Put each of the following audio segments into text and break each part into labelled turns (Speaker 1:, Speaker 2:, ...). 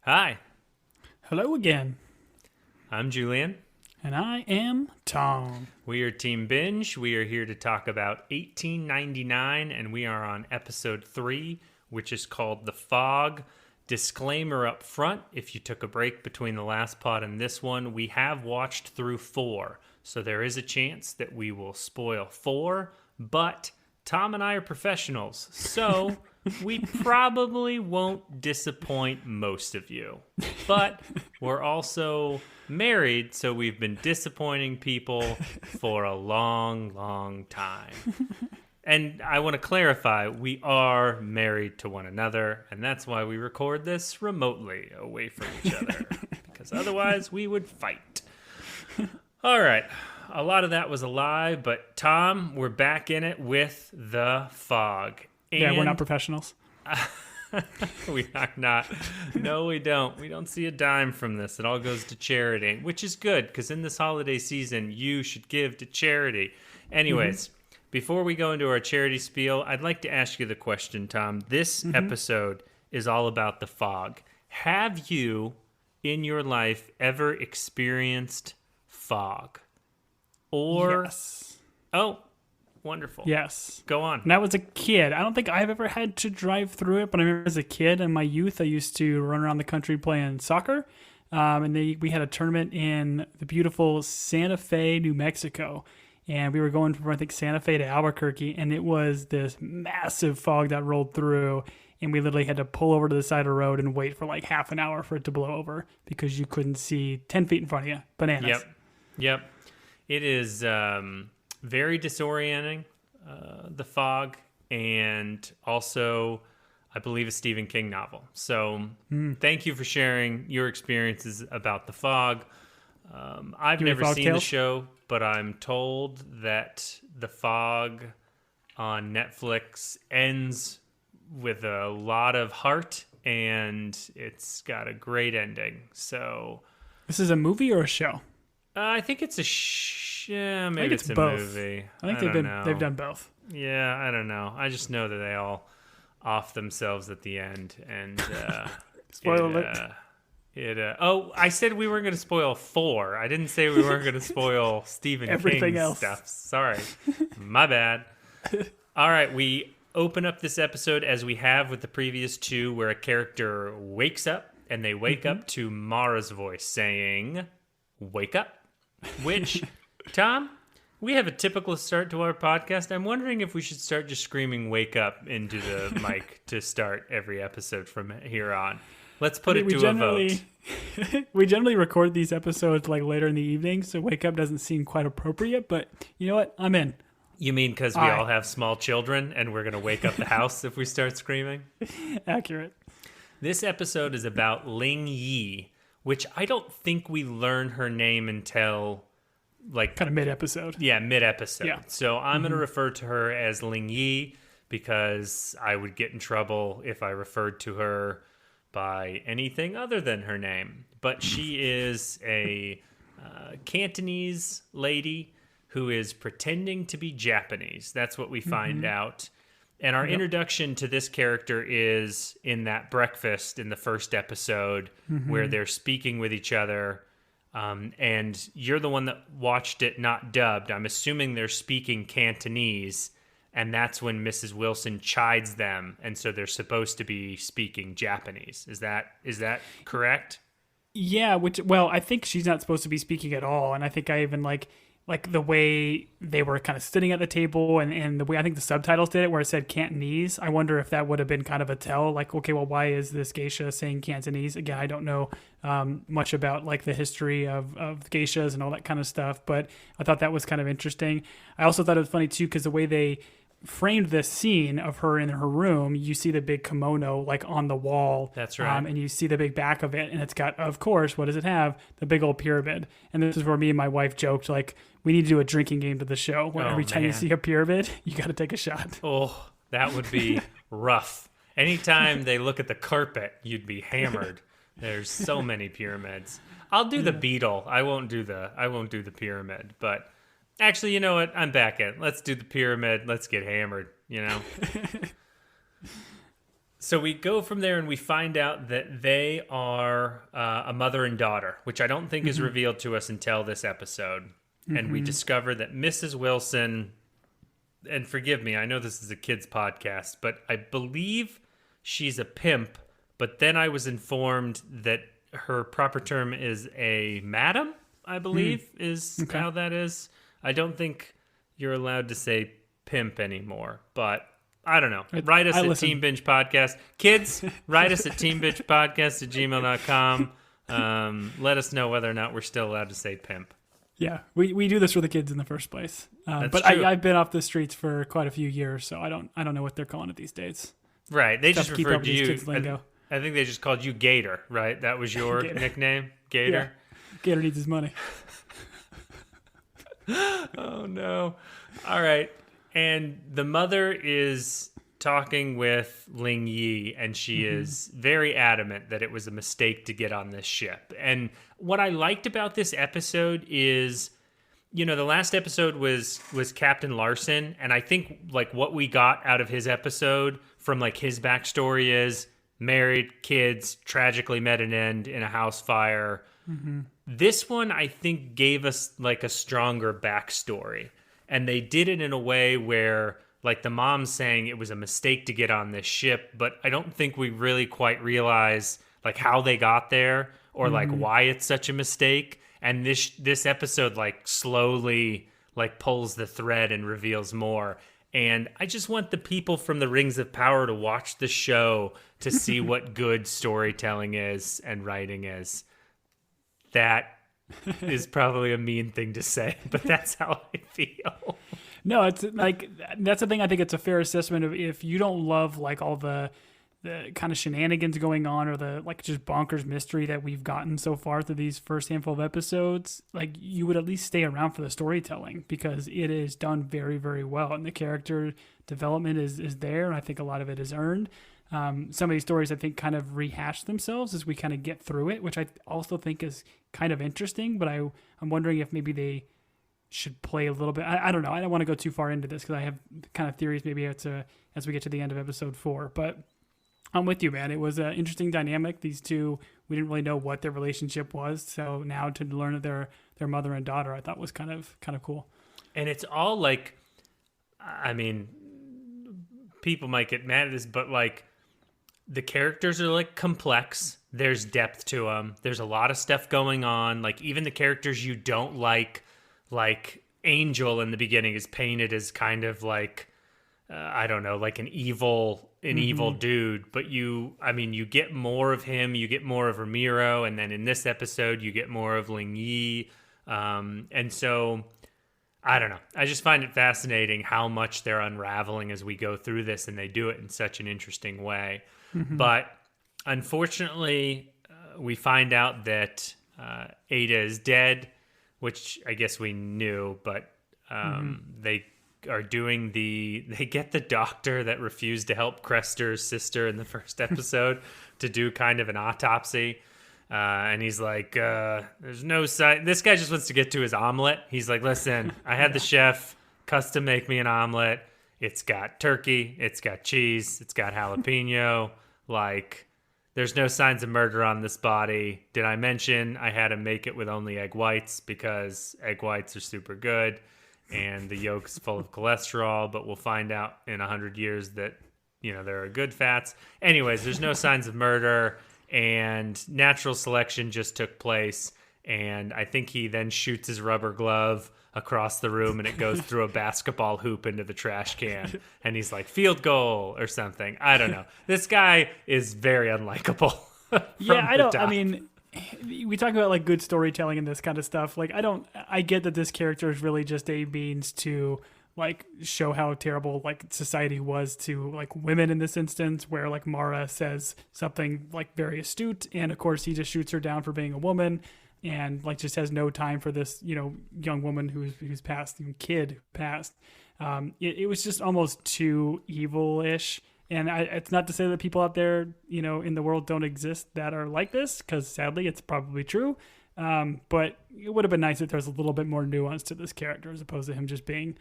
Speaker 1: Hi,
Speaker 2: Hello again,
Speaker 1: I'm Julian.
Speaker 2: and I am Tom.
Speaker 1: We are Team Binge. We are here to talk about 1899, and we are on episode 3, which is called The Fog. Disclaimer up front, if you took a break between the last pod and this one, we have watched through 4, so there is a chance that we will spoil 4, but Tom and I are professionals, so we probably won't disappoint most of you. But we're also married, so we've been disappointing people for a long, long time. And I want to clarify, we are married to one another, and that's why we record this remotely away from each other, because otherwise we would fight. All right. A lot of that was a lie, but Tom, we're back in it with The Fog.
Speaker 2: Yeah, we're
Speaker 1: And
Speaker 2: not professionals.
Speaker 1: we are not. No, we don't. We don't see a dime from this. It all goes to charity, which is good because in this holiday season, you should give to charity. Anyways, before we go into our charity spiel, I'd like to ask you the question, Tom. This episode is all about the fog. Have you, in your life, ever experienced fog? Or,
Speaker 2: Yes.
Speaker 1: oh, wonderful.
Speaker 2: Yes.
Speaker 1: Go on.
Speaker 2: When I was a kid, I don't think I've ever had to drive through it, but I remember as a kid in my youth, I used to run around the country playing soccer. We had a tournament in the beautiful Santa Fe, New Mexico. And we were going from, I think, Santa Fe to Albuquerque, and it was this massive fog that rolled through. And we literally had to pull over to the side of the road and wait for like half an hour for it to blow over because you couldn't see 10 feet in front of you. Bananas.
Speaker 1: Yep. It is very disorienting, the fog, and also, I believe, a Stephen King novel. So thank you for sharing your experiences about the fog. I've
Speaker 2: Give me
Speaker 1: never
Speaker 2: Fog
Speaker 1: seen the
Speaker 2: Tales?
Speaker 1: show, but I'm told that the fog on Netflix ends with a lot of heart, and it's got a great ending. So
Speaker 2: This is a movie or a show?
Speaker 1: I think it's maybe
Speaker 2: think it's
Speaker 1: it's a
Speaker 2: both.
Speaker 1: movie.
Speaker 2: I think
Speaker 1: don't know.
Speaker 2: they've done both.
Speaker 1: Yeah, I don't know. I just know that they all off themselves at the end, and
Speaker 2: Spoiler alert.
Speaker 1: Oh, I said we weren't going to spoil 4. I didn't say we weren't going to spoil Stephen
Speaker 2: Everything
Speaker 1: King
Speaker 2: else.
Speaker 1: stuff. Sorry, my bad. All right, we open up this episode as we have with the previous 2, where a character wakes up, and they wake up to Mara's voice saying, "Wake up." Which, Tom, we have a typical start to our podcast. I'm wondering if we should start just screaming "wake up" into the mic to start every episode from here on. Let's put it to a vote.
Speaker 2: We generally record these episodes like later in the evening, so wake up doesn't seem quite appropriate, but you know what? I'm in.
Speaker 1: You mean because we all have small children and we're going to wake up the house if we start screaming?
Speaker 2: Accurate.
Speaker 1: This episode is about Ling Yi, which I don't think we learn her name until like
Speaker 2: Kind of mid-episode.
Speaker 1: Yeah, mid-episode.
Speaker 2: Yeah.
Speaker 1: So I'm going to refer to her as Ling Yi because I would get in trouble if I referred to her by anything other than her name. But she is a Cantonese lady who is pretending to be Japanese. That's what we find out. And our introduction to this character is in that breakfast in the first episode where they're speaking with each other. And you're the one that watched it not dubbed. I'm assuming they're speaking Cantonese, and that's when Mrs. Wilson chides them, and so they're supposed to be speaking Japanese. Is that correct?
Speaker 2: Yeah, I think she's not supposed to be speaking at all, and I think I even like the way they were kind of sitting at the table and the way I think the subtitles did it where it said Cantonese. I wonder if that would have been kind of a tell, like, okay, well, why is this geisha saying Cantonese? Again, I don't know much about like the history of geishas and all that kind of stuff, but I thought that was kind of interesting. I also thought it was funny too because the way they framed this scene of her in her room, you see the big kimono like on the wall.
Speaker 1: That's right.
Speaker 2: And you see the big back of it, and it's got, of course, what does it have? The big old pyramid. And this is where me and my wife joked, like, we need to do a drinking game to the show where every time you see a pyramid, you got to take a shot.
Speaker 1: Oh, that would be rough. Anytime they look at the carpet, you'd be hammered. There's so many pyramids. I'll do the beetle. I won't do the pyramid, but actually, you know what? I'm back in. Let's do the pyramid. Let's get hammered, you know? So we go from there and we find out that they are a mother and daughter, which I don't think is revealed to us until this episode. And we discover that Mrs. Wilson, and forgive me, I know this is a kid's podcast, but I believe she's a pimp. But then I was informed that her proper term is a madam, I believe, is how that is. I don't think you're allowed to say pimp anymore, but I don't know. Write us at Team Binge Podcast. Kids, write us at teambingepodcast@gmail.com. Let us know whether or not we're still allowed to say pimp.
Speaker 2: Yeah, we do this for the kids in the first place. But
Speaker 1: true.
Speaker 2: I've been off the streets for quite a few years, so I don't know what they're calling it these days.
Speaker 1: Right. They just referred to you.
Speaker 2: Kids' lingo.
Speaker 1: I think they just called you Gator, right? That was your nickname? Gator?
Speaker 2: Yeah. Gator needs his money.
Speaker 1: Oh, no. All right. And the mother is talking with Ling Yi, and she is very adamant that it was a mistake to get on this ship. And what I liked about this episode is, the last episode was Captain Larson, and I think like what we got out of his episode from like his backstory is married, kids, tragically met an end in a house fire. This one I think gave us like a stronger backstory, and they did it in a way where like the mom's saying it was a mistake to get on this ship, but I don't think we really quite realize like how they got there or like why it's such a mistake. And this episode like slowly like pulls the thread and reveals more. And I just want the people from the Rings of Power to watch the show to see what good storytelling is and writing is. That is probably a mean thing to say, but that's how I feel.
Speaker 2: No, it's like, that's the thing. I think it's a fair assessment of if you don't love like all the kind of shenanigans going on or the like just bonkers mystery that we've gotten so far through these first handful of episodes, like you would at least stay around for the storytelling because it is done very, very well. And the character development is there. And I think a lot of it is earned. Some of these stories I think kind of rehash themselves as we kind of get through it, which I also think is kind of interesting, but I'm wondering if maybe they should play a little bit. I don't know. I don't want to go too far into this because I have kind of theories maybe as we get to the end of episode 4, but I'm with you, man. It was an interesting dynamic. These two, we didn't really know what their relationship was. So now to learn that they're mother and daughter, I thought was kind of cool.
Speaker 1: And it's all like, I mean, people might get mad at this, but like the characters are like complex. There's depth to them. There's a lot of stuff going on. Like even the characters you don't like Angel in the beginning is painted as kind of like, I don't know, like an evil dude, but you get more of him, you get more of Ramiro, and then in this episode you get more of Ling Yi, and so I don't know, I just find it fascinating how much they're unraveling as we go through this, and they do it in such an interesting way. But unfortunately we find out that Ada is dead, which I guess we knew, but they get the doctor that refused to help Crester's sister in the first episode to do kind of an autopsy. And he's like, there's no sign. This guy just wants to get to his omelet. He's like, listen, I had the chef custom make me an omelet. It's got turkey. It's got cheese. It's got jalapeno. Like, there's no signs of murder on this body. Did I mention I had to make it with only egg whites because egg whites are super good? And the yolk's full of cholesterol, but we'll find out in 100 years that, there are good fats. Anyways, there's no signs of murder, and natural selection just took place. And I think he then shoots his rubber glove across the room, and it goes through a basketball hoop into the trash can. And he's like, field goal or something. I don't know. This guy is very unlikable.
Speaker 2: I mean, we talk about like good storytelling and this kind of stuff. Like, I get that this character is really just a means to like show how terrible like society was to like women in this instance, where like Mara says something like very astute, and of course he just shoots her down for being a woman, and like just has no time for this young woman who's passed, kid who passed. It was just almost too evil-ish. And it's not to say that people out there, in the world don't exist that are like this, because sadly it's probably true. But it would have been nice if there's a little bit more nuance to this character as opposed to him just being,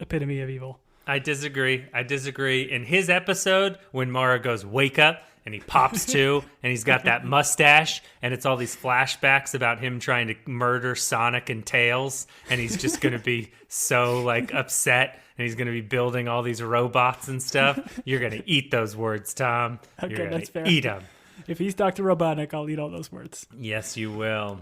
Speaker 2: epitome of evil.
Speaker 1: I disagree. In his episode, when Mara goes, wake up, and he pops to, and he's got that mustache, and it's all these flashbacks about him trying to murder Sonic and Tails, and he's just going to be so, like, upset, and he's going to be building all these robots and stuff. You're going to eat those words, Tom.
Speaker 2: Okay,
Speaker 1: You're
Speaker 2: that's fair.
Speaker 1: Eat them.
Speaker 2: If he's Dr. Robotnik, I'll eat all those words.
Speaker 1: Yes, you will.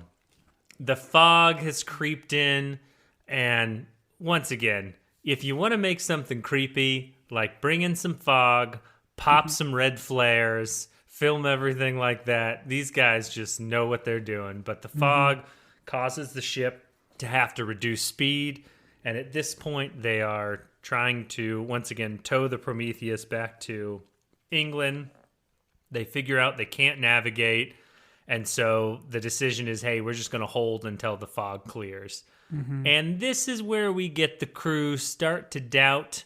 Speaker 1: The fog has creeped in, and once again, if you want to make something creepy, like bring in some fog, pop some red flares, film everything like that, these guys just know what they're doing. But the fog causes the ship to have to reduce speed, and at this point, they are trying to, once again, tow the Prometheus back to England. They figure out they can't navigate, and so the decision is, hey, we're just going to hold until the fog clears. And this is where we get the crew start to doubt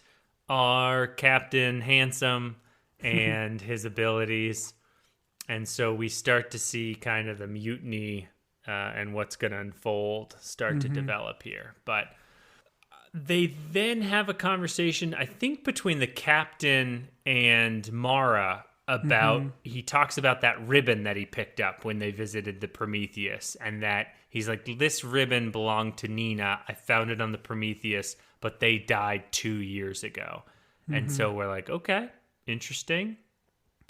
Speaker 1: our Captain Handsome and his abilities. And so we start to see kind of the mutiny and what's going to unfold start to develop here. But they then have a conversation, I think, between the captain and Mara about, he talks about that ribbon that he picked up when they visited the Prometheus, and that he's like, this ribbon belonged to Nina. I found it on the Prometheus, but they died 2 years ago. And so we're like, okay, interesting.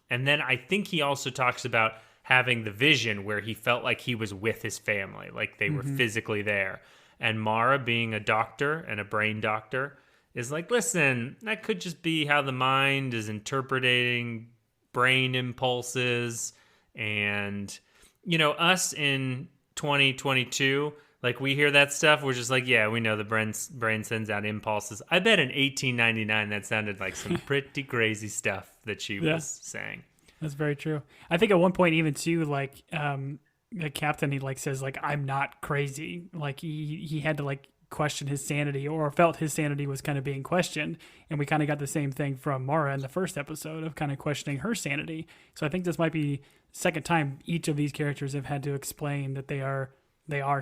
Speaker 1: And then I think he also talks about having the vision where he felt like he was with his family, like they were physically there. And Mara, being a doctor and a brain doctor, is like, listen, that could just be how the mind is interpreting brain impulses. And, you know, us in 2022, like, we hear that stuff, we're just like, yeah, we know the brain sends out impulses. I bet in 1899 that sounded like some pretty crazy stuff that she was saying.
Speaker 2: That's very true. I think at one point even too, like, the captain, he like says like, I'm not crazy. Like he had to like question his sanity, or felt his sanity was kind of being questioned. And we kind of got the same thing from Mara in the first episode of kind of questioning her sanity. So I think this might be the second time each of these characters have had to explain that they are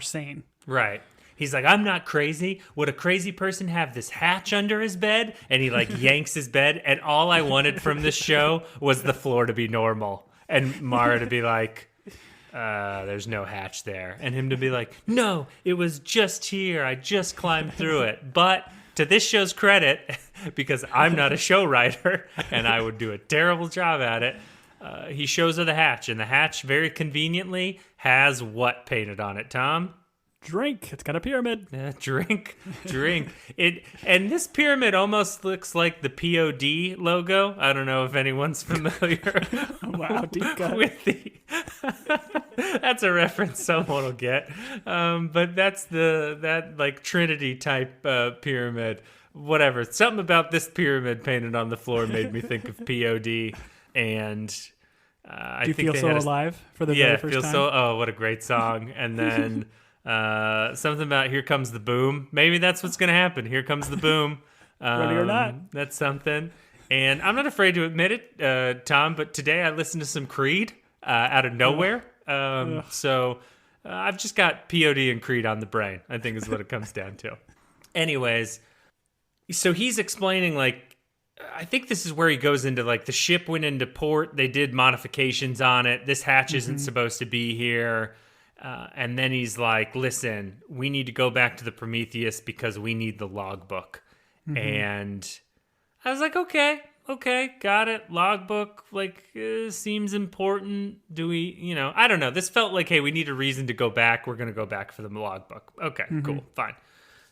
Speaker 2: sane.
Speaker 1: Right. He's like, I'm not crazy. Would a crazy person have this hatch under his bed? And he like yanks his bed. And all I wanted from this show was the floor to be normal. And Mara to be like, there's no hatch there. And him to be like, no, it was just here. I just climbed through it. But to this show's credit, because I'm not a show writer and I would do a terrible job at it, he shows her the hatch. And the hatch very conveniently has what painted on it, Tom?
Speaker 2: Drink. It's got a pyramid.
Speaker 1: Drink. It, and this pyramid almost looks like the POD logo. I don't know if anyone's familiar.
Speaker 2: Wow, deep cut.
Speaker 1: With the that's a reference someone will get. But that's that like Trinity type pyramid. Whatever. Something about this pyramid painted on the floor made me think of POD. And I think
Speaker 2: feel so alive for the very first time?
Speaker 1: Oh, what a great song. And then something about Here Comes the Boom. Maybe that's what's going to happen. Here comes the boom.
Speaker 2: Ready or not.
Speaker 1: That's something. And I'm not afraid to admit it, Tom, but today I listened to some Creed out of nowhere. So I've just got POD and Creed on the brain, I think is what it comes down to. Anyways, so he's explaining, like, I think this is where he goes into, like, the ship went into port. They did modifications on it. This hatch isn't supposed to be here. And then he's like, listen, we need to go back to the Prometheus because we need the logbook. And I was like, okay, got it. Logbook, like, seems important. Do we, I don't know. This felt like, hey, we need a reason to go back. We're going to go back for the logbook. Okay, cool, fine.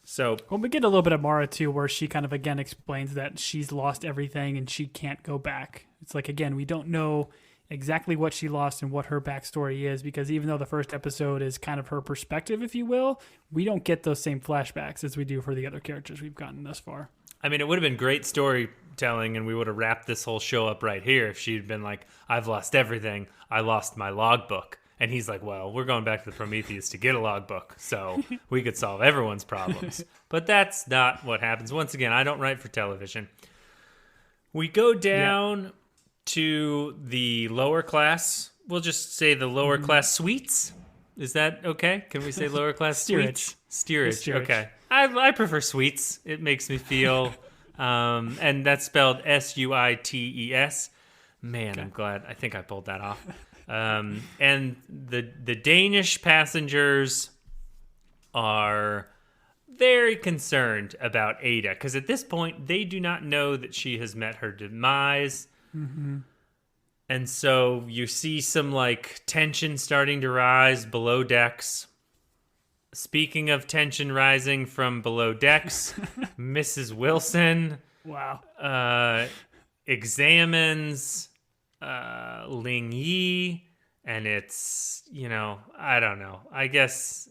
Speaker 1: So,
Speaker 2: well, we get a little bit of Mara too, where she kind of again explains that she's lost everything and she can't go back. It's like, again, we don't know exactly what she lost and what her backstory is, because even though the first episode is kind of her perspective, if you will, we don't get those same flashbacks as we do for the other characters we've gotten thus far.
Speaker 1: I mean, it would have been great storytelling, and we would have wrapped this whole show up right here if she'd been like, I've lost everything. I lost my logbook. And he's like, well, we're going back to the Prometheus to get a logbook, so we could solve everyone's problems. But that's not what happens. Once again, I don't write for television. We go down to the lower class. We'll just say the lower class suites. Is that okay? Can we say lower class suites? Steerage. Okay. I prefer suites. It makes me feel And that's spelled Suites. Man,
Speaker 2: Okay.
Speaker 1: I'm glad. I think I pulled that off. And the Danish passengers are very concerned about Ada, because at this point they do not know that she has met her demise. And so you see some like tension starting to rise below decks. Speaking of tension rising from below decks, Mrs. Wilson
Speaker 2: Wow.
Speaker 1: examines Ling Yi, and it's, I don't know. I guess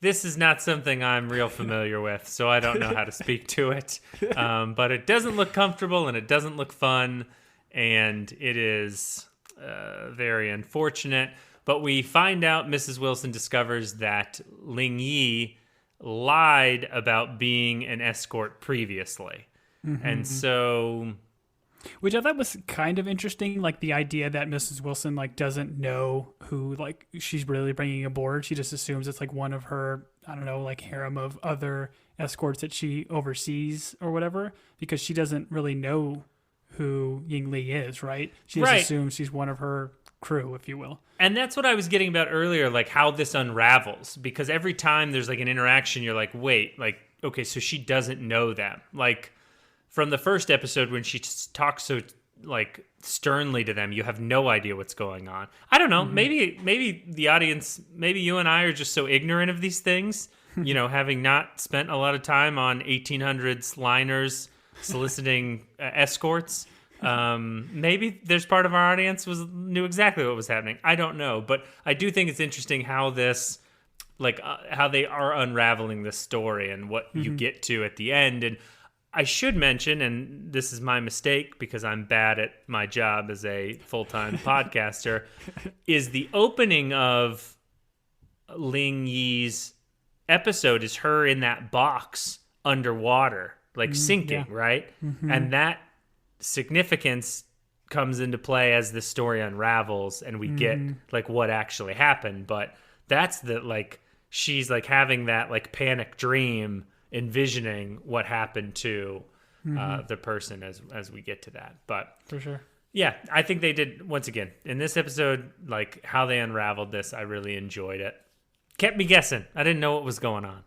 Speaker 1: this is not something I'm real familiar with, so I don't know how to speak to it. But it doesn't look comfortable, and it doesn't look fun, and it is very unfortunate. But we find out Mrs. Wilson discovers that Ling Yi lied about being an escort previously. And so...
Speaker 2: Which I thought was kind of interesting, like the idea that Mrs. Wilson like doesn't know who like she's really bringing aboard. She just assumes it's like one of her, I don't know, like harem of other escorts that she oversees or whatever, because she doesn't really know who Ying Li is, right? She just assumes she's one of her crew, if you will.
Speaker 1: And that's what I was getting about earlier, like how this unravels, because every time there's like an interaction, you're like, wait, like, okay, so she doesn't know them. Like from the first episode when she talks so like sternly to them, you have no idea what's going on. I don't know. Maybe the audience, maybe you and I are just so ignorant of these things, having not spent a lot of time on 1800s liners soliciting escorts. Maybe there's part of our audience knew exactly what was happening. I don't know, but I do think it's interesting how this, like, how they are unraveling this story and what you get to at the end. And I should mention, and this is my mistake because I'm bad at my job as a full-time podcaster, is the opening of Ling Yi's episode is her in that box underwater, like sinking, right? And that significance comes into play as the story unravels and we get like what actually happened. But that's the, like, she's like having that like panic dream, envisioning what happened to the person as we get to that. But
Speaker 2: For sure.
Speaker 1: yeah, I think they did, once again in this episode, like how they unraveled this, I really enjoyed it. Kept me guessing. I didn't know what was going on.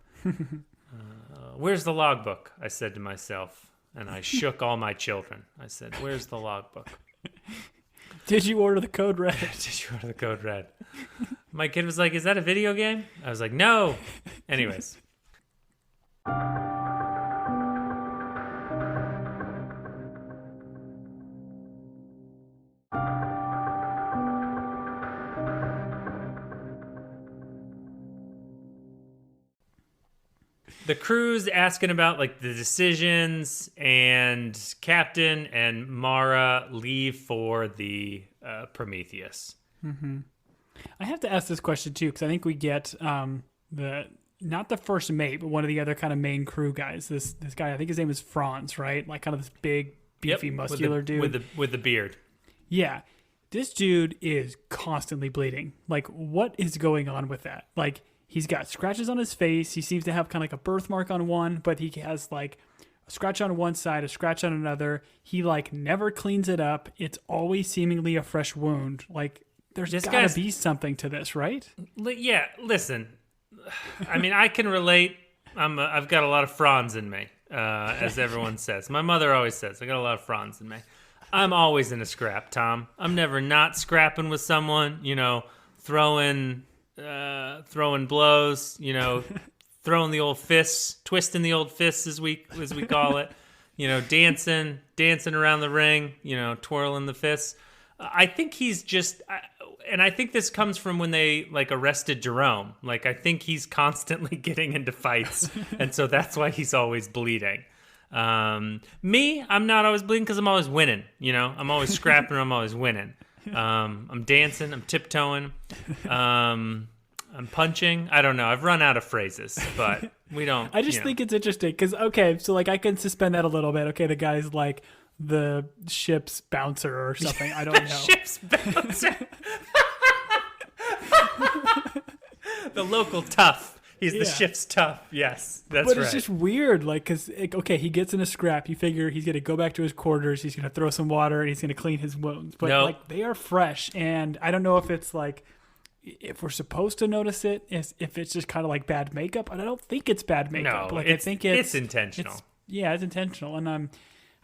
Speaker 1: Where's the logbook? I said to myself, and I shook all my children. I said, where's the logbook?
Speaker 2: Did you order the code red?
Speaker 1: Did you order the code red? My kid was like, is that a video game? I was like, no. Anyways. The crew's asking about like the decisions, and Captain and Mara leave for the Prometheus.
Speaker 2: I have to ask this question too, because I think we get not the first mate, but one of the other kind of main crew guys. This guy, I think his name is Franz, right? Like kind of this big, beefy, muscular dude
Speaker 1: with the beard.
Speaker 2: Yeah, this dude is constantly bleeding. Like, what is going on with that? Like, he's got scratches on his face. He seems to have kind of like a birthmark on one, but he has like a scratch on one side, a scratch on another. He like never cleans it up. It's always seemingly a fresh wound. Like, there's got to be something to this, right?
Speaker 1: Yeah, listen. I mean, I can relate. I've got a lot of Franz in me, as everyone says. My mother always says, I got a lot of Franz in me. I'm always in a scrap, Tom. I'm never not scrapping with someone, throwing blows, throwing the old fists, twisting the old fists as we call it, dancing around the ring, twirling the fists. I think he's just, and I think this comes from when they like arrested Jerome. Like, I think he's constantly getting into fights, and so that's why he's always bleeding. Me, I'm not always bleeding because I'm always winning. I'm always scrapping. I'm always winning. I'm dancing. I'm tiptoeing. I'm punching. I don't know. I've run out of phrases, but we don't.
Speaker 2: I just think it's interesting because, okay, so like I can suspend that a little bit. Okay, the guy's like the ship's bouncer or something. I don't know.
Speaker 1: Ship's bouncer. The local tough. He's the ship's tough. Yes, that's
Speaker 2: but
Speaker 1: right.
Speaker 2: it's just weird, like, because, okay, he gets in a scrap. You figure he's going to go back to his quarters. He's going to throw some water, and he's going to clean his wounds. But,
Speaker 1: Nope.
Speaker 2: like, they are fresh, and I don't know if it's, like, if we're supposed to notice it, if it's just kind of like bad makeup. And I don't think it's bad makeup.
Speaker 1: No,
Speaker 2: like,
Speaker 1: it's,
Speaker 2: I think
Speaker 1: it's intentional.
Speaker 2: It's intentional. And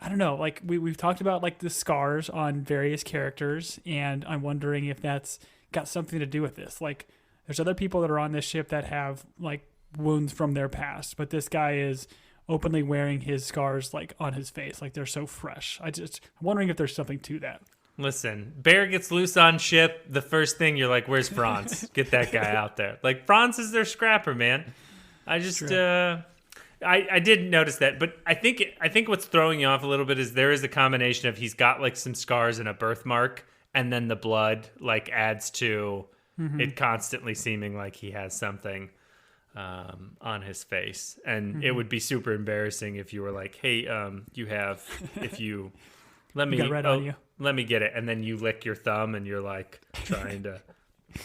Speaker 2: I don't know, like, we've talked about, like, the scars on various characters, and I'm wondering if that's got something to do with this. Like, there's other people that are on this ship that have, like, wounds from their past, but this guy is openly wearing his scars, like, on his face. Like, they're so fresh. I'm wondering if there's something to that.
Speaker 1: Listen, Bear gets loose on ship. The first thing you're like, where's Franz? Get that guy out there. Like, Franz is their scrapper, man. I just, I didn't notice that, but I think what's throwing you off a little bit is there is a combination of he's got like some scars and a birthmark, and then the blood like adds to it constantly seeming like he has something on his face, and it would be super embarrassing if you were like, hey, let me
Speaker 2: got red on you.
Speaker 1: Let me get it, and then you lick your thumb and you're like trying to,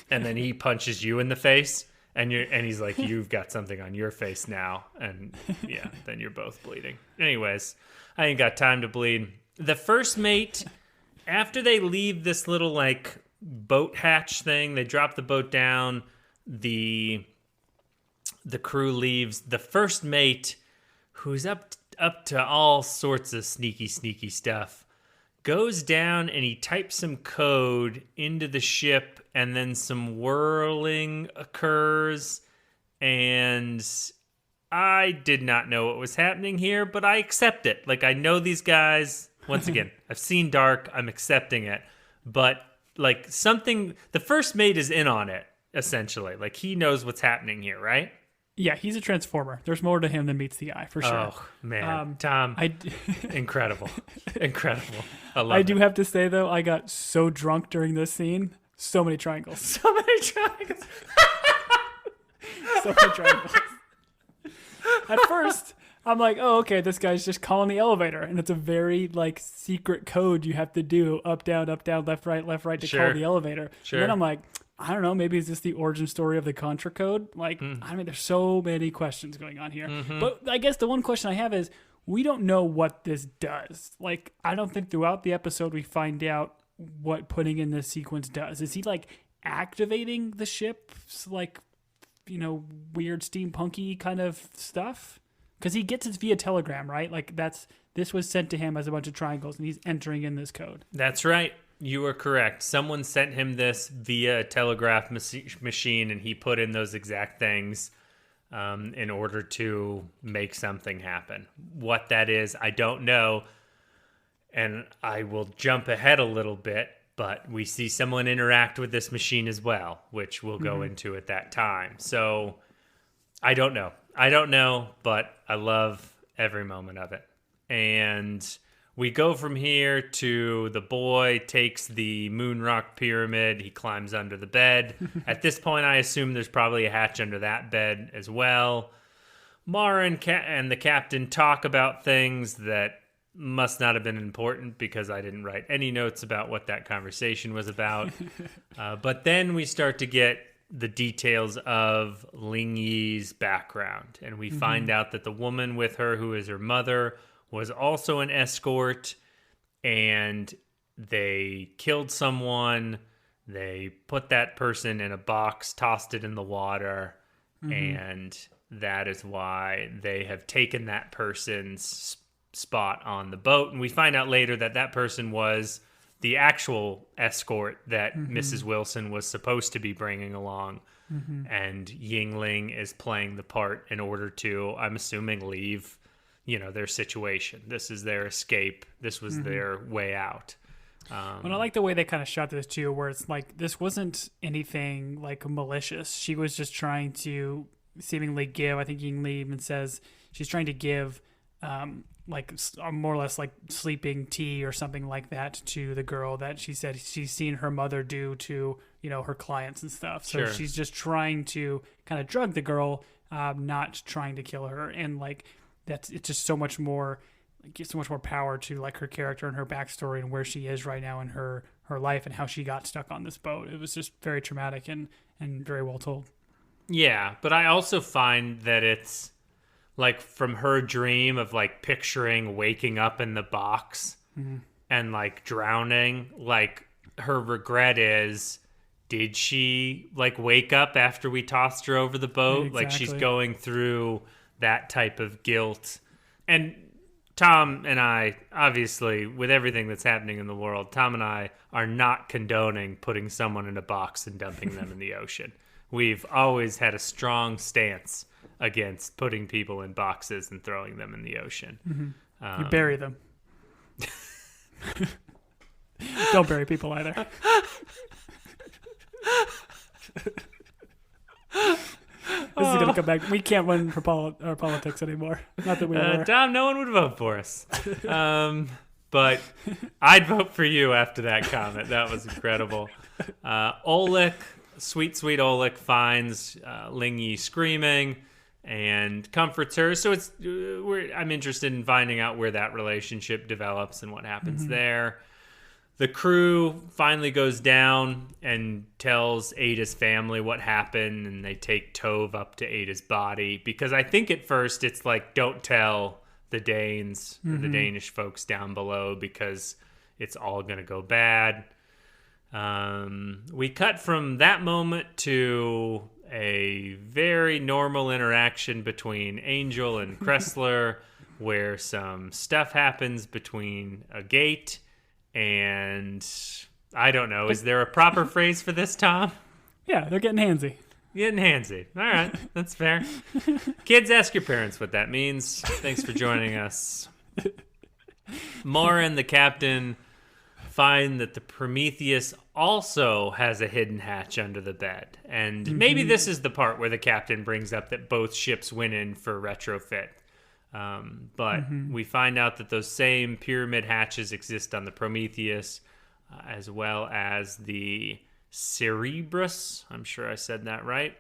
Speaker 1: and then he punches you in the face. And he's like, you've got something on your face now. And yeah, then you're both bleeding. Anyways, I ain't got time to bleed. The first mate, after they leave this little like boat hatch thing, they drop the boat down. The crew leaves. The first mate, who's up to all sorts of sneaky stuff, goes down and he types some code into the ship, and then some whirling occurs, and I did not know what was happening here, but I accept it. Like, I know these guys. Once again, I've seen Dark. I'm accepting it. But, like, the first mate is in on it, essentially. Like, he knows what's happening here, right?
Speaker 2: Yeah, he's a transformer. There's more to him than meets the eye, for sure.
Speaker 1: Oh, man. Tom, incredible. Incredible. I love it.
Speaker 2: I do have to say, though, I got so drunk during this scene. So many triangles.
Speaker 1: So many triangles.
Speaker 2: So many triangles. At first, I'm like, oh, okay, this guy's just calling the elevator. And it's a very, like, secret code you have to do. Up, down, left, right to call the elevator.
Speaker 1: Sure.
Speaker 2: And then I'm like, I don't know, maybe is this the origin story of the Contra code? Like, I mean, there's so many questions going on here. But I guess the one question I have is, we don't know what this does. Like, I don't think throughout the episode we find out what putting in this sequence does. Is he, like, activating the ship's, like, you know, weird steampunky kind of stuff? Because he gets it via telegram, right? Like, this was sent to him as a bunch of triangles, and he's entering in this code.
Speaker 1: That's right. You are correct. Someone sent him this via a telegraph machine, and he put in those exact things in order to make something happen. What that is, I don't know. And I will jump ahead a little bit, but we see someone interact with this machine as well, which we'll go into at that time. So I don't know, but I love every moment of it. And we go from here to the boy takes the moon rock pyramid. He climbs under the bed. At this point, I assume there's probably a hatch under that bed as well. Mara and the captain talk about things that must not have been important because I didn't write any notes about what that conversation was about. But then we start to get the details of Ling Yi's background. And we find out that the woman with her, who is her mother, was also an escort, and they killed someone. They put that person in a box, tossed it in the water, and that is why they have taken that person's spot on the boat. And we find out later that that person was the actual escort that Mrs. Wilson was supposed to be bringing along. And Yingling is playing the part in order to, I'm assuming, leave, you know, their situation. This is their escape. This was their way out.
Speaker 2: And I like the way they kind of shot this too, where it's like, this wasn't anything like malicious. She was just trying to seemingly give, I think Yingling even says, she's trying to give like more or less like sleeping tea or something like that to the girl that she said she's seen her mother do to, you know, her clients and stuff. So she's just trying to kind of drug the girl, not trying to kill her. And like, it's just so much more, gives so much more power to like her character and her backstory and where she is right now in her life and how she got stuck on this boat. It was just very traumatic and very well told.
Speaker 1: Yeah, but I also find that it's like from her dream of like picturing waking up in the box and like drowning, like her regret is, did she like wake up after we tossed her over the boat? Like she's
Speaker 2: Exactly.
Speaker 1: going through that type of guilt. And Tom and I, obviously, with everything that's happening in the world, Tom and I are not condoning putting someone in a box and dumping them in the ocean. We've always had a strong stance against putting people in boxes and throwing them in the ocean.
Speaker 2: You bury them. Don't bury people either. This is gonna come back. We can't run for our politics anymore. Not that we were.
Speaker 1: Tom, no one would vote for us. But I'd vote for you after that comment. That was incredible. Oleg, sweet Oleg, finds Ling Yi screaming and comforts her. So I'm interested in finding out where that relationship develops and what happens there. The crew finally goes down and tells Ada's family what happened, and they take Tove up to Ada's body, because I think at first it's like, don't tell the Danes, or the Danish folks down below, because it's all going to go bad. We cut from that moment to a very normal interaction between Angel and Kressler, where some stuff happens between a gate and I don't know. Is there a proper phrase for this, Tom?
Speaker 2: Yeah, they're getting handsy.
Speaker 1: Getting handsy. All right, that's fair. Kids, ask your parents what that means. Thanks for joining us. Mara and the captain find that the Prometheus also has a hidden hatch under the bed. And maybe this is the part where the captain brings up that both ships went in for retrofit. But we find out that those same pyramid hatches exist on the Prometheus, as well as the Cerebrus. I'm sure I said that right.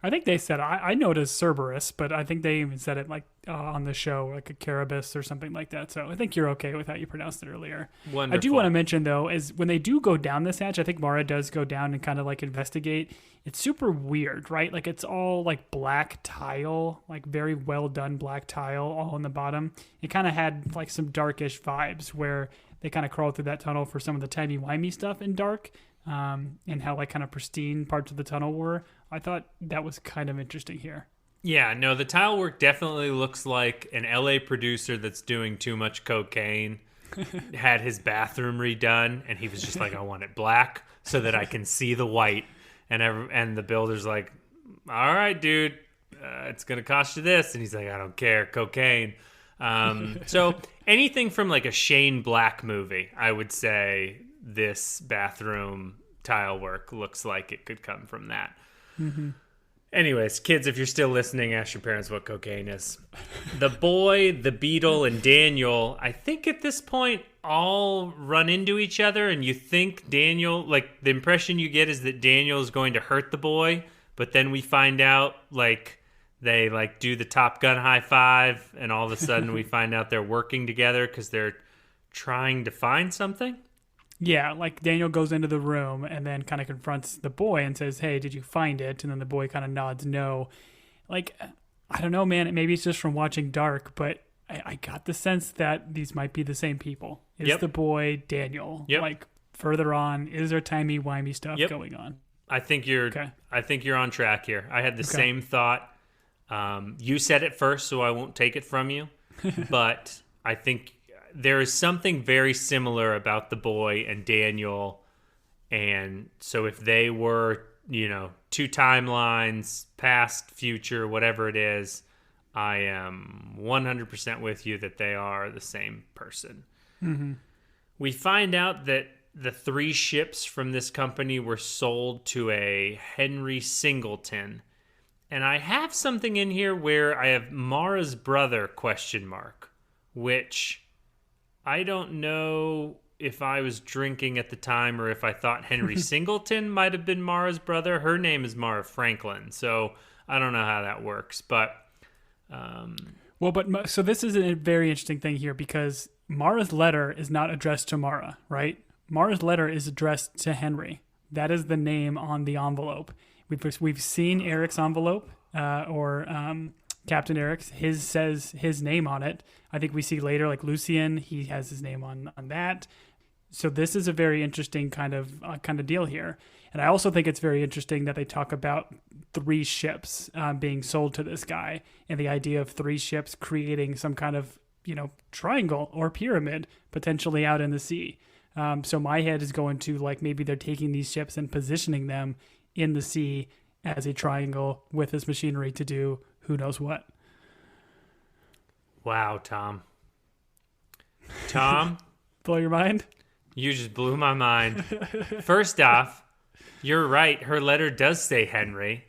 Speaker 2: I think they said, I know it as Cerberus, but I think they even said it like on the show, like a Carabus or something like that. So I think you're okay with how you pronounced it earlier.
Speaker 1: Wonderful.
Speaker 2: I do want to mention, though, is when they do go down this hatch, I think Mara does go down and kind of like investigate. It's super weird, right? Like it's all like black tile, like very well done black tile all on the bottom. It kind of had like some darkish vibes where they kind of crawled through that tunnel for some of the timey-wimey stuff in dark. And how like kind of pristine parts of the tunnel were. I thought that was kind of interesting here.
Speaker 1: Yeah, no, the tile work definitely looks like an LA producer that's doing too much cocaine had his bathroom redone, and he was just like, I want it black so that I can see the white. And the builder's like, all right, dude, it's going to cost you this. And he's like, I don't care, cocaine. So anything from like a Shane Black movie, I would say this bathroom tile work looks like it could come from that. Anyways, kids, if you're still listening, ask your parents what cocaine is. The boy, the beetle, and Daniel, I think at this point, all run into each other, and you think Daniel, like, the impression you get is that Daniel is going to hurt the boy, but then we find out, like, they, like, do the Top Gun high five, and all of a sudden we find out they're working together because they're trying to find something.
Speaker 2: Yeah, like Daniel goes into the room and then kind of confronts the boy and says, hey, did you find it? And then the boy kind of nods no. Like, I don't know, man. Maybe it's just from watching Dark, but I got the sense that these might be the same people. Is the boy Daniel? Like, further on, is there timey-wimey stuff going on?
Speaker 1: I think you're on track here. I had the same thought. You said it first, so I won't take it from you. But I think there is something very similar about the boy and Daniel. And so if they were, two timelines, past, future, whatever it is, I am 100% with you that they are the same person. We find out that the 3 ships from this company were sold to a Henry Singleton. And I have something in here where I have Mara's brother, ? Which I don't know if I was drinking at the time or if I thought Henry Singleton might have been Mara's brother. Her name is Mara Franklin, so I don't know how that works. But
Speaker 2: so this is a very interesting thing here because Mara's letter is not addressed to Mara, right? Mara's letter is addressed to Henry. That is the name on the envelope, We've seen Eric's envelope, or Captain Eric's. His says his name on it. I think we see later, like Lucien, he has his name on that. So this is a very interesting kind of deal here. And I also think it's very interesting that they talk about 3 ships being sold to this guy, and the idea of 3 ships creating some kind of, triangle or pyramid potentially out in the sea. So my head is going to like maybe they're taking these ships and positioning them in the sea as a triangle with this machinery to do who knows what.
Speaker 1: Wow, Tom. Tom?
Speaker 2: Blow your mind?
Speaker 1: You just blew my mind. First off, you're right. Her letter does say Henry,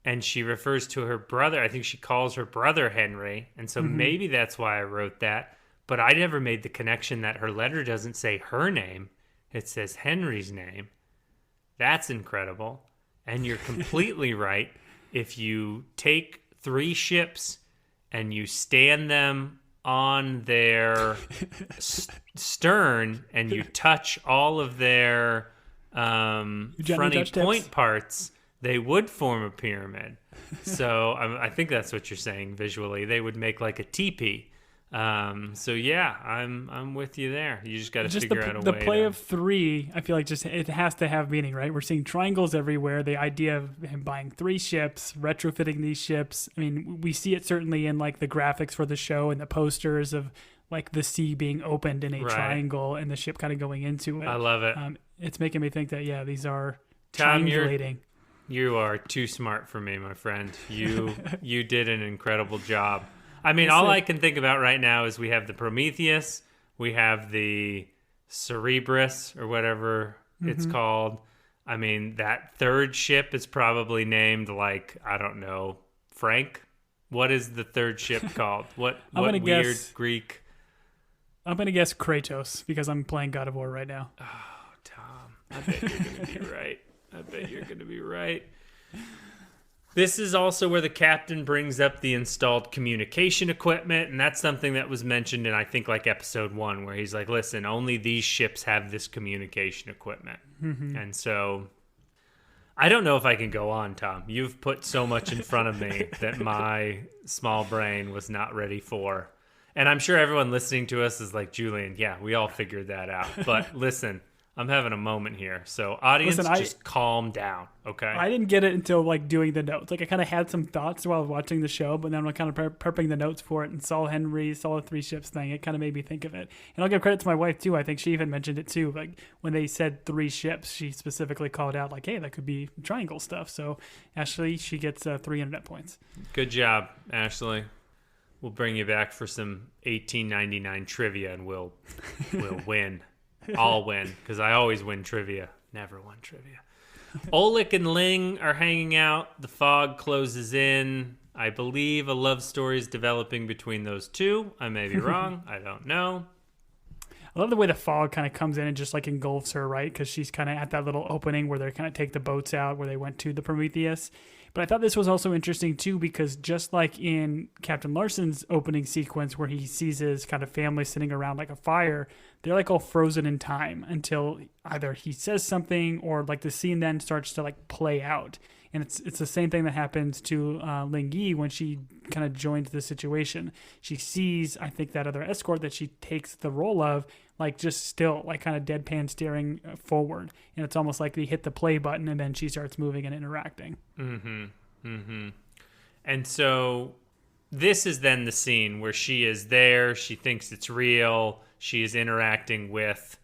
Speaker 1: and she refers to her brother. I think she calls her brother Henry, and so maybe that's why I wrote that. But I never made the connection that her letter doesn't say her name. It says Henry's name. That's incredible. And you're completely right. If you take 3 ships and you stand them on their stern and you touch all of their fronty point parts, they would form a pyramid. So I think that's what you're saying visually. They would make like a teepee. So yeah, I'm with you there. You just got to figure out a way. The
Speaker 2: play of 3, I feel like just it has to have meaning, right? We're seeing triangles everywhere. The idea of him buying 3 ships, retrofitting these ships. I mean, we see it certainly in like the graphics for the show and the posters of like the sea being opened in a triangle and the ship kind of going into it.
Speaker 1: I love it.
Speaker 2: It's making me think that these are
Speaker 1: Tom,
Speaker 2: triangulating.
Speaker 1: You are too smart for me, my friend. You did an incredible job. I mean, all I can think about right now is we have the Prometheus, we have the Cerberus, or whatever it's called. I mean, that 3rd ship is probably named like, I don't know, Frank? What is the 3rd ship called? What weird guess, Greek?
Speaker 2: I'm going to guess Kratos, because I'm playing God of War right now.
Speaker 1: Oh, Tom, I bet you're going to be right. I bet you're going to be right. This is also where the captain brings up the installed communication equipment, and that's something that was mentioned in, I think, like episode 1, where he's like, listen, only these ships have this communication equipment. And so I don't know if I can go on, Tom. You've put so much in front of me that my small brain was not ready for. And I'm sure everyone listening to us is like, Julian, yeah, we all figured that out. But listen, I'm having a moment here. So audience, just calm down, okay?
Speaker 2: I didn't get it until like doing the notes. Like I kind of had some thoughts while watching the show, but then I kind of prepping the notes for it and saw the 3 ships thing. It kind of made me think of it. And I'll give credit to my wife too. I think she even mentioned it too. Like when they said 3 ships, she specifically called out like, hey, that could be triangle stuff. So Ashley, she gets 3 internet points.
Speaker 1: Good job, Ashley. We'll bring you back for some 1899 trivia and we'll win. I'll win, because I always win trivia. Never won trivia. Oleg and Ling are hanging out. The fog closes in. I believe a love story is developing between those 2. I may be wrong. I don't know.
Speaker 2: I love the way the fog kind of comes in and just like engulfs her, right? Because she's kind of at that little opening where they kind of take the boats out where they went to the Prometheus. But I thought this was also interesting too, because just like in Captain Larson's opening sequence where he sees his kind of family sitting around like a fire, they're like all frozen in time until either he says something or like the scene then starts to like play out. And it's the same thing that happens to Ling Yi when she kind of joins the situation. She sees, I think, that other escort that she takes the role of, like just still like kind of deadpan staring forward. And it's almost like they hit the play button and then she starts moving and interacting.
Speaker 1: And so this is then the scene where she is there. She thinks it's real. She is interacting with,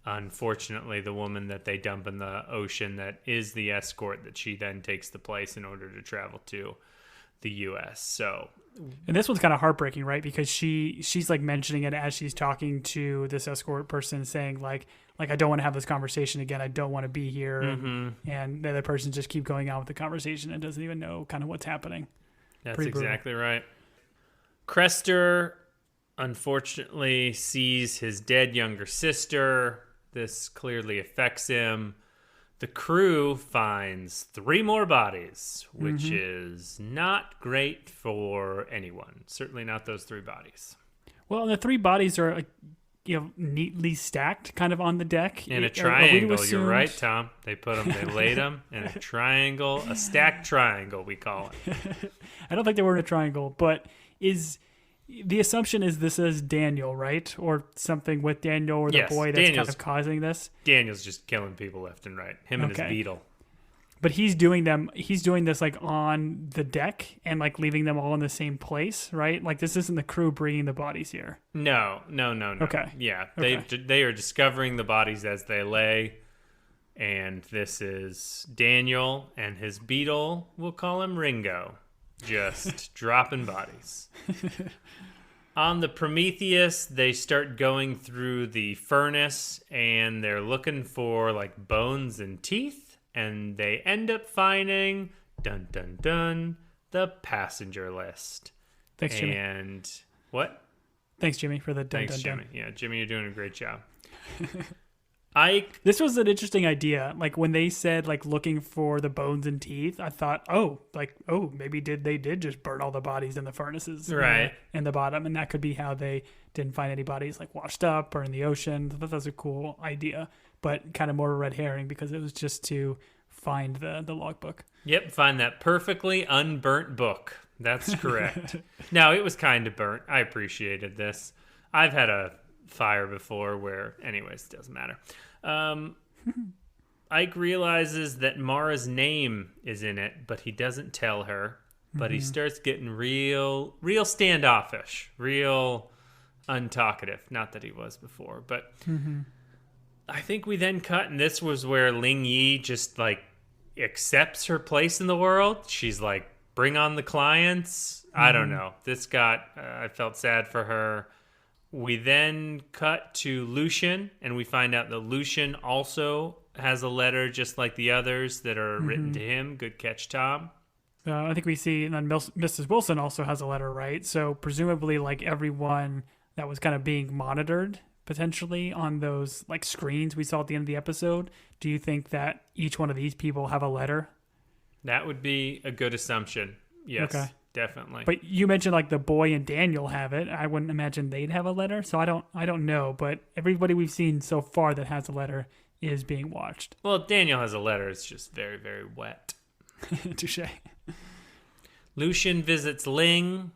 Speaker 1: unfortunately, the woman that they dump in the ocean that is the escort that she then takes the place in order to travel to the U.S. So,
Speaker 2: and this one's kind of heartbreaking, right? Because she's like mentioning it as she's talking to this escort person, saying like I don't want to have this conversation again. I don't want to be here. And the other person just keep going on with the conversation and doesn't even know kind of what's happening.
Speaker 1: That's exactly right. Crester, unfortunately, sees his dead younger sister. This clearly affects him. The crew finds 3 more bodies, which is not great for anyone. Certainly not those 3 bodies.
Speaker 2: Well, and the 3 bodies are neatly stacked kind of on the deck.
Speaker 1: In a
Speaker 2: Are we to
Speaker 1: triangle,
Speaker 2: assume-
Speaker 1: you're right, Tom. They laid them in a triangle, a stacked triangle, we call it.
Speaker 2: I don't think they were in a triangle, but the assumption is this is Daniel, right? Or something with Daniel or the
Speaker 1: Yes,
Speaker 2: boy that's kind of causing this.
Speaker 1: Daniel's just killing people left and right. Him and his beetle.
Speaker 2: But he's doing this like on the deck and like leaving them all in the same place, right? Like this isn't the crew bringing the bodies here.
Speaker 1: No.
Speaker 2: Okay.
Speaker 1: Yeah,
Speaker 2: Okay.
Speaker 1: they are discovering the bodies as they lay, and this is Daniel and his beetle. We'll call him Ringo, just dropping bodies. On the Prometheus, they start going through the furnace, and they're looking for like bones and teeth. And they end up finding, dun dun dun, the passenger list.
Speaker 2: Thanks, Jimmy.
Speaker 1: And what?
Speaker 2: Thanks, Jimmy, for the dun
Speaker 1: Thanks,
Speaker 2: dun
Speaker 1: Jimmy.
Speaker 2: dun.
Speaker 1: Yeah, Jimmy, you're doing a great job.
Speaker 2: This was an interesting idea. Like when they said like looking for the bones and teeth, I thought, maybe they did just burn all the bodies in the furnaces,
Speaker 1: right,
Speaker 2: in the bottom, and that could be how they didn't find any bodies like washed up or in the ocean. I thought that was a cool idea, but kind of more a red herring because it was just to find the logbook.
Speaker 1: Yep, find that perfectly unburnt book. That's correct. No, it was kind of burnt. I appreciated this. I've had a fire before where, anyways, it doesn't matter. Ike realizes that Mara's name is in it, but he doesn't tell her. But he starts getting real standoffish, real untalkative. Not that he was before, but I think we then cut, and this was where Ling Yi just like accepts her place in the world. She's like, bring on the clients. I don't know. This I felt sad for her. We then cut to Lucian, and we find out that Lucian also has a letter just like the others that are written to him. Good catch, Tom.
Speaker 2: I think we see, and then Mrs. Wilson also has a letter, right? So presumably like everyone that was kind of being monitored potentially on those like screens we saw at the end of the episode. Do you think that each one of these people have a letter?
Speaker 1: That would be a good assumption. Yes, okay. Definitely.
Speaker 2: But you mentioned like the boy and Daniel have it. I wouldn't imagine they'd have a letter. So I don't know, but everybody we've seen so far that has a letter is being watched.
Speaker 1: Well, Daniel has a letter. It's just very, very wet.
Speaker 2: Touche.
Speaker 1: Lucian visits Ling.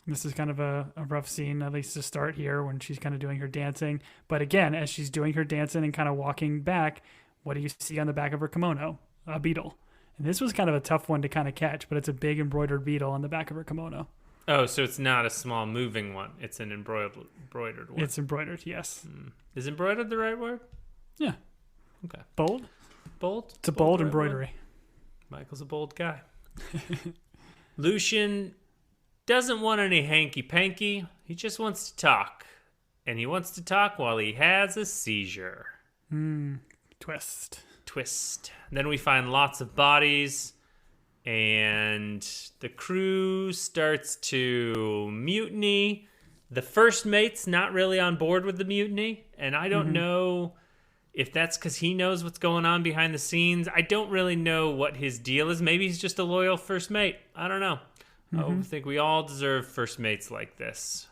Speaker 2: This is kind of a rough scene, at least to start here, when she's kind of doing her dancing. But again, as she's doing her dancing and kind of walking back, what do you see on the back of her kimono? A beetle. And this was kind of a tough one to kind of catch, but it's a big embroidered beetle on the back of her kimono.
Speaker 1: Oh, so it's not a small moving one. It's an embroidered one.
Speaker 2: It's embroidered, yes.
Speaker 1: Is embroidered the right word?
Speaker 2: Yeah.
Speaker 1: Okay.
Speaker 2: Bold?
Speaker 1: Bold?
Speaker 2: It's a bold embroidery.
Speaker 1: Michael's a bold guy. Lucian doesn't want any hanky-panky. He just wants to talk. And he wants to talk while he has a seizure.
Speaker 2: Twist.
Speaker 1: Then we find lots of bodies, and the crew starts to mutiny. The first mate's not really on board with the mutiny, and I don't know if that's because he knows what's going on behind the scenes. I don't really know what his deal is. Maybe he's just a loyal first mate. I don't know. I think we all deserve first mates like this.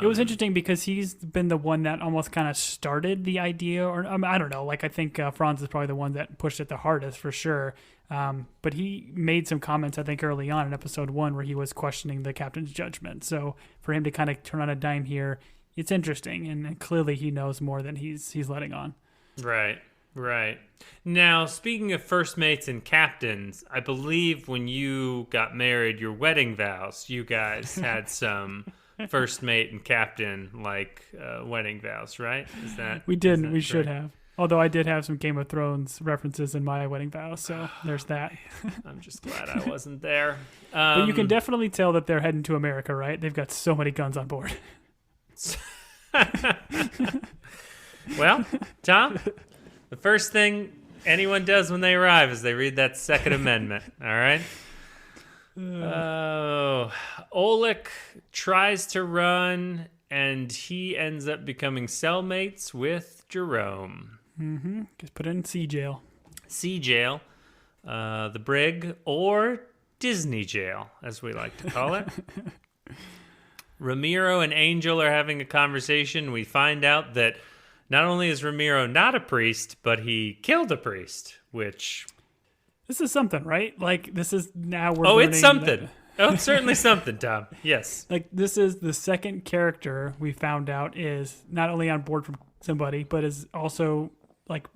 Speaker 2: It was interesting because he's been the one that almost kind of started the idea, or I don't know. Like I think Franz is probably the one that pushed it the hardest for sure. But he made some comments I think early on in episode 1 where he was questioning the captain's judgment. So for him to kind of turn on a dime here, it's interesting, and clearly he knows more than he's letting on.
Speaker 1: Right. Now, speaking of first mates and captains, I believe when you got married, your wedding vows, you guys had some first mate and captain wedding vows, right?
Speaker 2: We didn't. We should have. Although I did have some Game of Thrones references in my wedding vows, so there's that.
Speaker 1: I'm just glad I wasn't there.
Speaker 2: But you can definitely tell that they're heading to America, right? They've got so many guns on board.
Speaker 1: Well, Tom, the first thing anyone does when they arrive is they read that Second Amendment, all right? Oleg tries to run, and he ends up becoming cellmates with Jerome.
Speaker 2: Just put it in sea jail.
Speaker 1: Sea jail, the brig, or Disney jail, as we like to call it. Ramiro and Angel are having a conversation. We find out that not only is Ramiro not a priest, but he killed a priest, which...
Speaker 2: This is something, right? Like, this is now we're
Speaker 1: Oh,
Speaker 2: learning
Speaker 1: it's something.
Speaker 2: that-
Speaker 1: Oh, it's certainly something, Tom. Yes.
Speaker 2: like, this is the second character we found out is not only on board from somebody, but is also, like,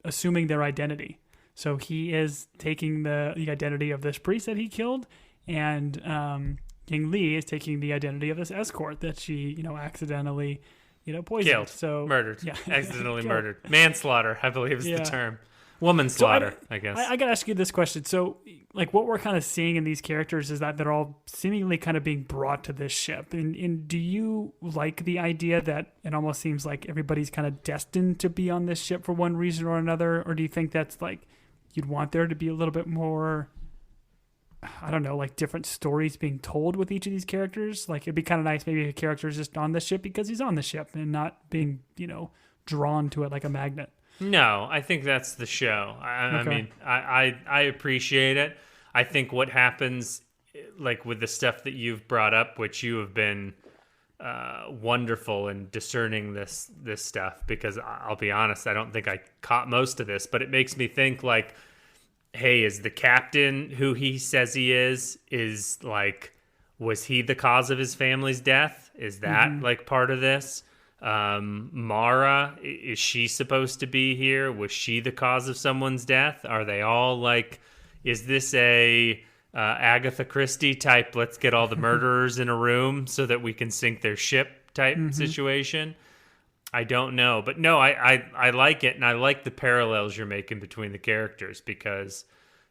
Speaker 2: assuming their identity. So he is taking the identity of this priest that he killed, and King Lee is taking the identity of this escort that she, accidentally, poisoned.
Speaker 1: Killed.
Speaker 2: So
Speaker 1: Murdered.
Speaker 2: Yeah.
Speaker 1: Accidentally
Speaker 2: Killed.
Speaker 1: murdered. Manslaughter, I believe is
Speaker 2: Yeah.
Speaker 1: the term. Woman slaughter,
Speaker 2: So
Speaker 1: I guess.
Speaker 2: I got to ask you this question. So, like, what we're kind of seeing in these characters is that they're all seemingly kind of being brought to this ship. And do you like the idea that it almost seems like everybody's kind of destined to be on this ship for one reason or another? Or do you think that's like you'd want there to be a little bit more, I don't know, like different stories being told with each of these characters? Like, it'd be kind of nice maybe a character's just on the ship because he's on the ship and not being, drawn to it like a magnet.
Speaker 1: No, I think that's the show. I
Speaker 2: Okay.
Speaker 1: mean, I appreciate it. I think what happens, like with the stuff that you've brought up, which you have been wonderful in discerning this stuff, because I'll be honest, I don't think I caught most of this, but it makes me think like, hey, is the captain who he says he is like, was he the cause of his family's death? Is that like part of this? Mara, is she supposed to be here? Was she the cause of someone's death? Are they all like, is this a Agatha Christie type, let's get all the murderers in a room so that we can sink their ship type situation? I don't know. But no, I like it, and I like the parallels you're making between the characters because,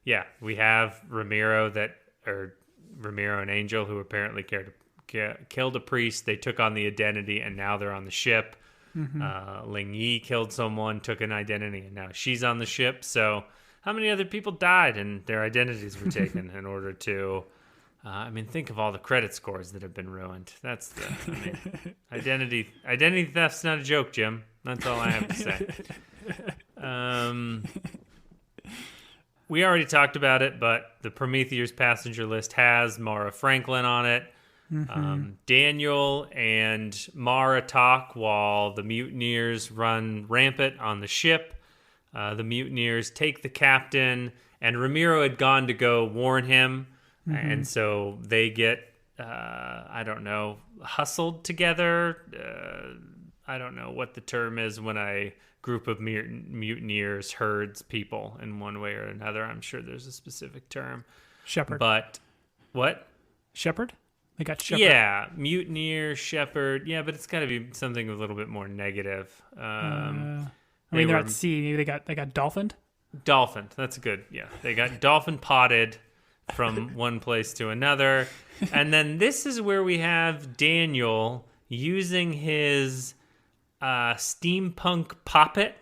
Speaker 1: yeah, we have Ramiro and Angel, who apparently killed a priest. They took on the identity, and now they're on the ship. Ling Yi killed someone, took an identity, and now she's on the ship. So how many other people died and their identities were taken in order to... think of all the credit scores that have been ruined. That's identity theft's not a joke, Jim. That's all I have to say. We already talked about it, but the Prometheus passenger list has Mara Franklin on it. Daniel and Mara talk while the mutineers run rampant on the ship. The mutineers take the captain, and Ramiro had gone to go warn him. And so they get, hustled together. I don't know what the term is when a group of mutineers herds people in one way or another. I'm sure there's a specific term.
Speaker 2: Shepherd.
Speaker 1: But what?
Speaker 2: Shepherd? They got shepherd.
Speaker 1: Yeah, mutineer, shepherd. Yeah, but it's got to be something a little bit more negative.
Speaker 2: They're
Speaker 1: were-
Speaker 2: at sea. Maybe they got dolphined.
Speaker 1: Dolphin. That's good. Yeah, they got dolphin potted from one place to another. And then this is where we have Daniel using his steampunk poppet.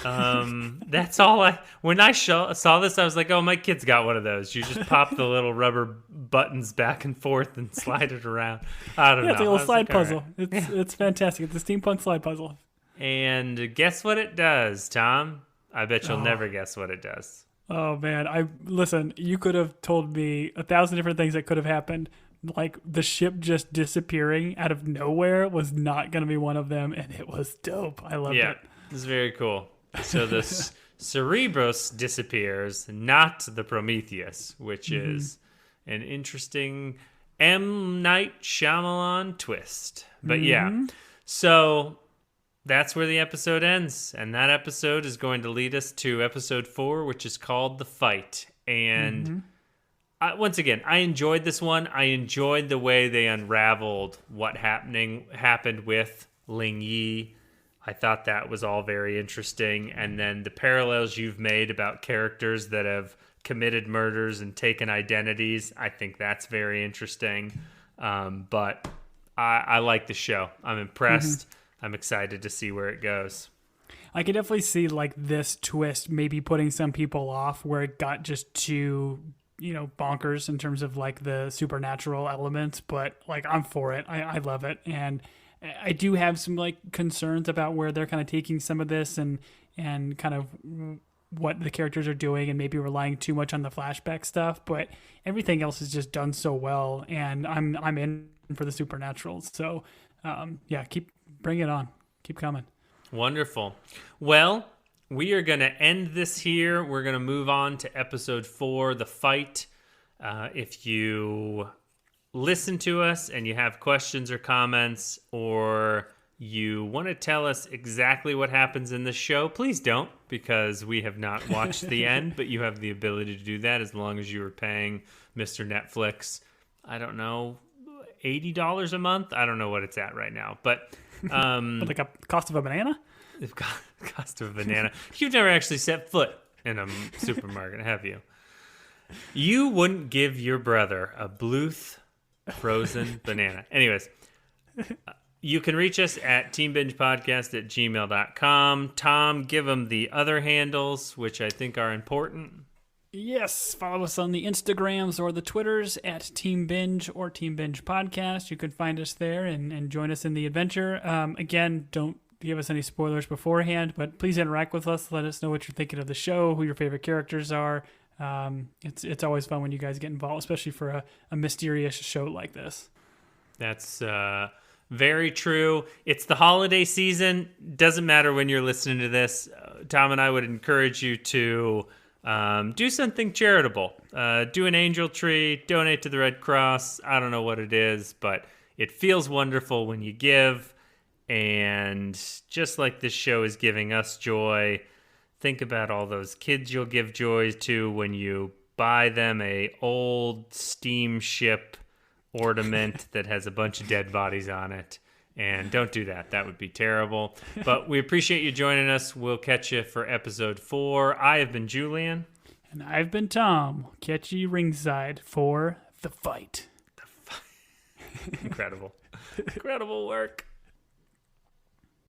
Speaker 1: That's all when I saw this, I was like, oh, my kid's got one of those. You just pop the little rubber buttons back and forth and slide it around. I don't know.
Speaker 2: It's like a little slide puzzle.
Speaker 1: Right.
Speaker 2: It's fantastic. It's a steampunk slide puzzle.
Speaker 1: And guess what it does, Tom? I bet you'll never guess what it does.
Speaker 2: Oh man, listen, you could have told me 1,000 different things that could have happened. Like the ship just disappearing out of nowhere was not going to be one of them, and it was dope. I loved it.
Speaker 1: It's very cool. So the Cerebros disappears, not the Prometheus, which is an interesting M. Night Shyamalan twist. But yeah, so that's where the episode ends. And that episode is going to lead us to episode 4, which is called The Fight. And once again, I enjoyed this one. I enjoyed the way they unraveled what happened with Ling Yi. I thought that was all very interesting. And then the parallels you've made about characters that have committed murders and taken identities, I think that's very interesting. But I like the show. I'm impressed. I'm excited to see where it goes.
Speaker 2: I could definitely see like this twist maybe putting some people off where it got just too, bonkers in terms of like the supernatural elements, but like I'm for it. I love it. And I do have some like concerns about where they're kind of taking some of this and kind of what the characters are doing and maybe relying too much on the flashback stuff, but everything else is just done so well, and I'm in for the supernatural. So bring it on. Keep coming.
Speaker 1: Wonderful. Well, we are going to end this here. We're going to move on to episode 4, The Fight. If you listen to us and you have questions or comments, or you want to tell us exactly what happens in the show, please don't, because we have not watched the end, but you have the ability to do that as long as you are paying Mr. Netflix, I don't know, $80 a month? I don't know what it's at right now, but...
Speaker 2: like a cost of a banana?
Speaker 1: Cost of a banana. You've never actually set foot in a supermarket, have you? You wouldn't give your brother a Bluth frozen banana. Anyways, you can reach us at teambingepodcast@gmail.com. Tom, give them the other handles, which I think are important.
Speaker 2: Yes, follow us on the Instagrams or the Twitters at Team Binge or Team Binge Podcast. You can find us there and join us in the adventure. Again, don't give us any spoilers beforehand, but please interact with us. Let us know what you're thinking of the show, who your favorite characters are. It's always fun when you guys get involved, especially for a mysterious show like this.
Speaker 1: That's very true. It's the holiday season. Doesn't matter when you're listening to this. Tom and I would encourage you to do something charitable. Do an angel tree, donate to the Red Cross. I don't know what it is, but it feels wonderful when you give. And just like this show is giving us joy, think about all those kids you'll give joy to when you buy them a old steamship ornament that has a bunch of dead bodies on it. And don't do that. That would be terrible. But we appreciate you joining us. We'll catch you for episode 4. I have been Julian.
Speaker 2: And I've been Tom. Catch you ringside for The Fight.
Speaker 1: Incredible. Incredible work.